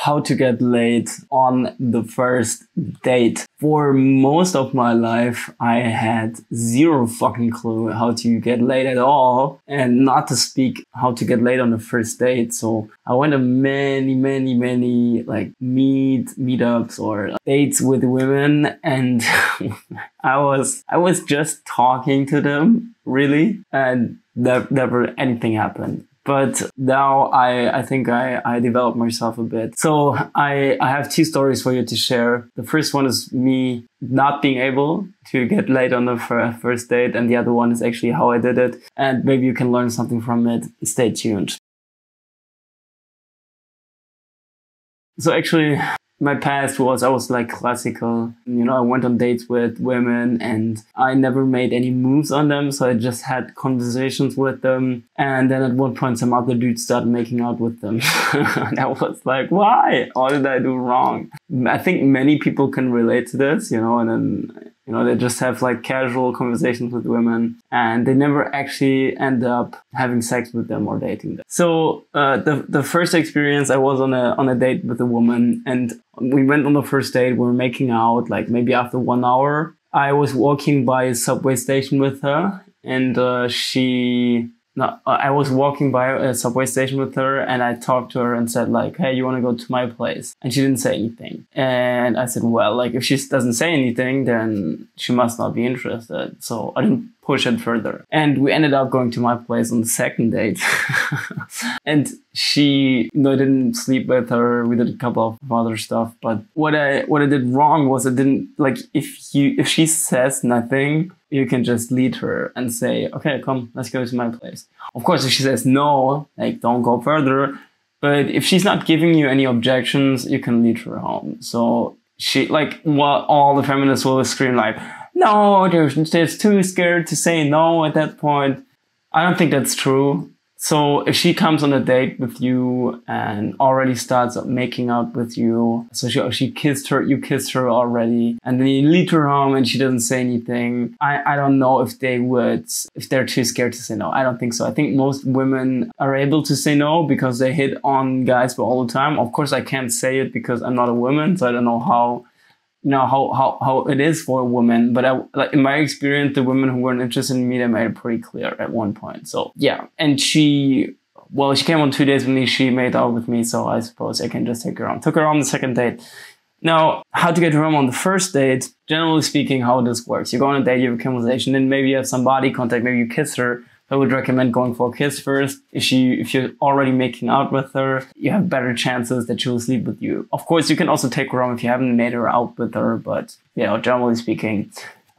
how to get laid on the first date. For most of my life, I had zero fucking clue how to get laid at all, and not to speak how to get laid on the first date. So I went to many like meetups or dates with women, and I was just talking to them, really, and never anything happened. But now I think I developed myself a bit. So I have two stories for you to share. The first one is me not being able to get laid on the first date. And the other one is actually how I did it. And maybe you can learn something from it. Stay tuned. So actually, my past was I was like classical. You know, I went on dates with women and I never made any moves on them. So I just had conversations with them. And then at one point, some other dudes started making out with them. And I was like, why? What did I do wrong? I think many people can relate to this, you know, and then, you know, they just have like casual conversations with women and they never actually end up having sex with them or dating them. So the first experience, I was on a date with a woman, and we went on the first date. We were making out like maybe after 1 hour. I was walking by a subway station with her, and I was walking by a subway station with her, and I talked to her and said like, hey, you want to go to my place? And she didn't say anything. And I said, well, like if she doesn't say anything, then she must not be interested. So I didn't push it further. And we ended up going to my place on the second date. And she, you know, I didn't sleep with her. We did a couple of other stuff. But what I did wrong was I didn't, like, if she says nothing, you can just lead her and say, okay, come, let's go to my place. Of course, if she says no, like, don't go further. But if she's not giving you any objections, you can lead her home. So she, like, what all the feminists will scream like, no, they're too scared to say no at that point. I don't think that's true. So if she comes on a date with you and already starts making out with you, so you kissed her already, and then you lead her home and she doesn't say anything, I don't know if they're too scared to say no. I don't think so. I think most women are able to say no because they hit on guys for all the time. Of course, I can't say it because I'm not a woman, so I don't know how it is for a woman, but like in my experience, the women who weren't interested in me, they made it pretty clear at one point. So yeah, and she came on 2 days with me. She made out with me, so I suppose I can just take her on. Took her on the second date. Now, how to get her home on the first date? Generally speaking, how this works: you go on a date, you have a conversation, then maybe you have some body contact, maybe you kiss her. I would recommend going for a kiss first. If you're already making out with her, you have better chances that she will sleep with you. Of course, you can also take her home if you haven't made her out with her, but you know, generally speaking,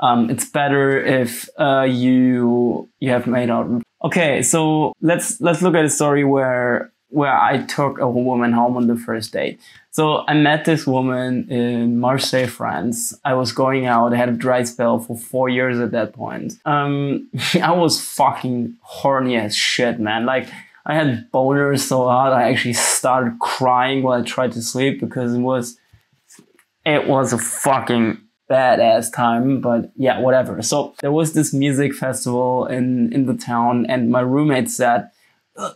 it's better if you have made out. Okay, so let's look at a story where I took a woman home on the first date. So I met this woman in Marseille, France. I was going out. I had a dry spell for 4 years at that point. I was fucking horny as shit, man. Like, I had boners so hard I actually started crying while I tried to sleep because it was a fucking badass time. But yeah, whatever. So there was this music festival in the town, and my roommate said,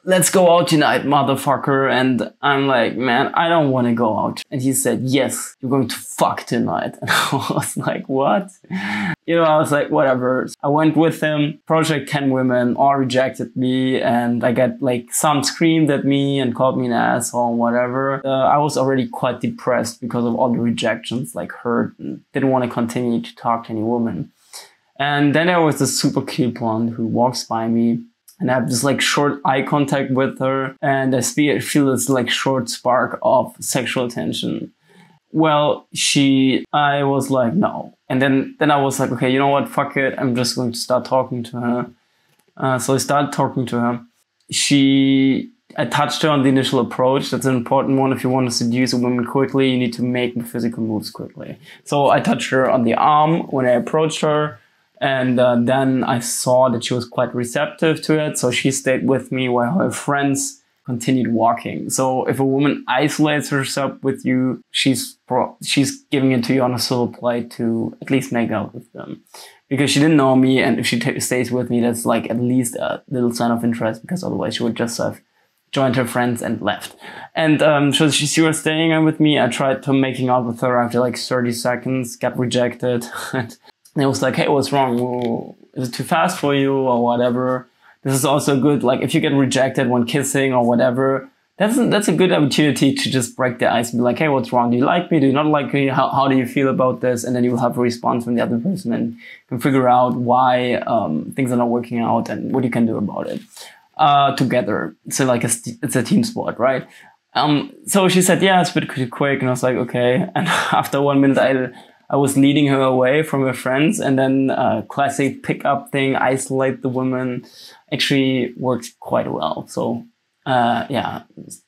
let's go out tonight, motherfucker. And I'm like, man, I don't want to go out. And he said, yes, you're going to fuck tonight. And I was like, what? You know, I was like, whatever. I went with him. Project 10 women all rejected me. And I got like some screamed at me and called me an asshole and whatever. I was already quite depressed because of all the rejections, like hurt, and didn't want to continue to talk to any woman. And then there was this super cute blonde who walks by me. And I have this like short eye contact with her, and I feel this like short spark of sexual tension. Well, I was like, no. And then I was like, okay, you know what? Fuck it. I'm just going to start talking to her. So I started talking to her. I touched her on the initial approach. That's an important one. If you want to seduce a woman quickly, you need to make the physical moves quickly. So I touched her on the arm when I approached her. And then I saw that she was quite receptive to it. So she stayed with me while her friends continued walking. So if a woman isolates herself with you, she's giving it to you on a solo plate to at least make out with them. Because she didn't know me, and if she stays with me, that's like at least a little sign of interest, because otherwise she would just have joined her friends and left. And so she was staying with me. I tried to making out with her after like 30 seconds, got rejected. And it was like, hey, what's wrong? Well, is it too fast for you or whatever? This is also good. Like if you get rejected when kissing or whatever, that's a good opportunity to just break the ice and be like, hey, what's wrong? Do you like me? Do you not like me? How do you feel about this? And then you will have a response from the other person and can figure out why things are not working out and what you can do about it together. So like it's a team sport, right? So she said, yeah, it's a bit too quick. And I was like, okay. And after 1 minute, I was leading her away from her friends, and then classic pickup thing, isolate the woman, actually worked quite well. So yeah,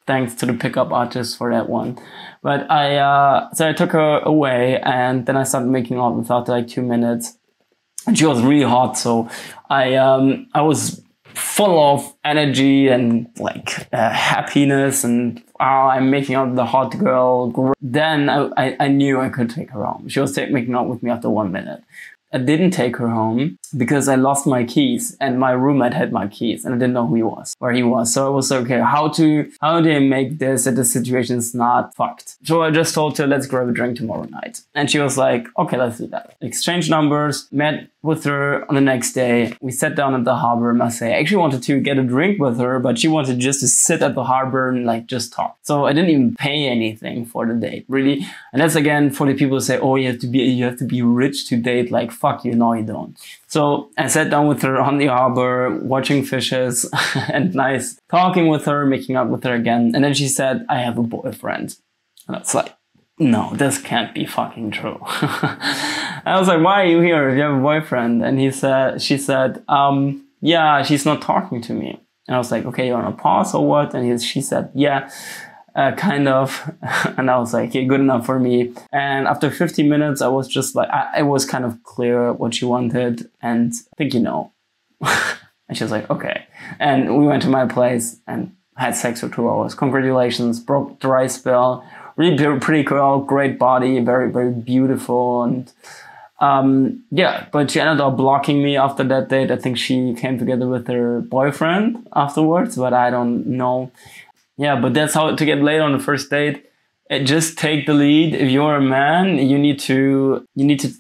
thanks to the pickup artist for that one. But so I took her away, and then I started making out with her after like 2 minutes, and she was really hot. So I was full of energy and like happiness, and I'm making out with the hot girl. Then I knew I could take her home. She was making out with me after 1 minute. I didn't take her home because I lost my keys, and my roommate had my keys, and I didn't know where he was. So I was like, okay, how do I make this that the situation is not fucked? So I just told her, let's grab a drink tomorrow night. And she was like, okay, let's do that. Exchange numbers, met with her on the next day. We sat down at the harbor in Marseille. I actually wanted to get a drink with her, but she wanted just to sit at the harbor and like just talk. So I didn't even pay anything for the date, really. And that's again for the people who say, oh, you have to be rich to date. Like, fuck you, no, you don't. So I sat down with her on the harbor, watching fishes and nice, talking with her, making out with her again. And then she said, I have a boyfriend. And I was like, no, this can't be fucking true. I was like, why are you here if you have a boyfriend? And she said, yeah, she's not talking to me. And I was like, okay, you want to pause or what? And she said, yeah, kind of. And I was like, yeah, good enough for me. And after 50 minutes, I was just like, it was kind of clear what she wanted. And I think, you know. And she was like, okay. And we went to my place and had sex for 2 hours. Congratulations, broke dry spell. Really pretty girl, great body, very, very beautiful. And yeah, but she ended up blocking me after that date. I think she came together with her boyfriend afterwards, but I don't know. Yeah, but that's how to get laid on the first date. Just take the lead. If you're a man, you need to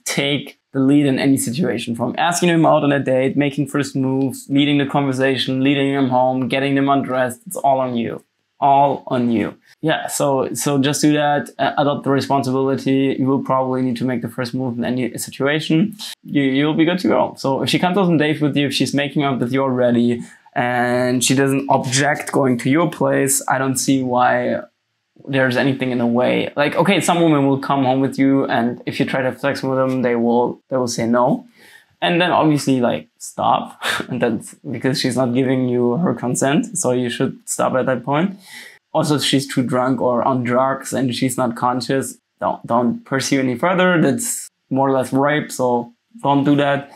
take the lead in any situation, from asking him out on a date, making first moves, leading the conversation, leading him home, getting him undressed. It's all on you. All on you. Yeah, so just do that, adopt the responsibility. You will probably need to make the first move in any situation. You'll be good to go. So if she comes on a date with you, if she's making up with you already, and she doesn't object going to your place, I don't see why there's anything in the way. Like, okay, some women will come home with you, and if you try to have sex with them, they will say no. And then obviously like stop. And that's because she's not giving you her consent. So you should stop at that point. Also, if she's too drunk or on drugs and she's not conscious, don't pursue any further. That's more or less rape. So don't do that.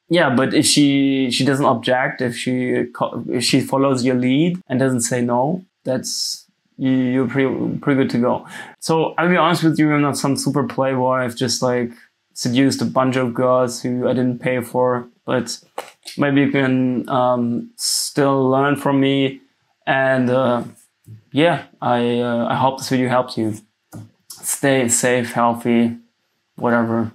Yeah, but if she doesn't object, if she follows your lead and doesn't say no, that's you're pretty good to go. So I'll be honest with you, I'm not some super playboy. I've just like seduced a bunch of girls who I didn't pay for, but maybe you can still learn from me. And yeah, I hope this video helps you. Stay safe, healthy, whatever.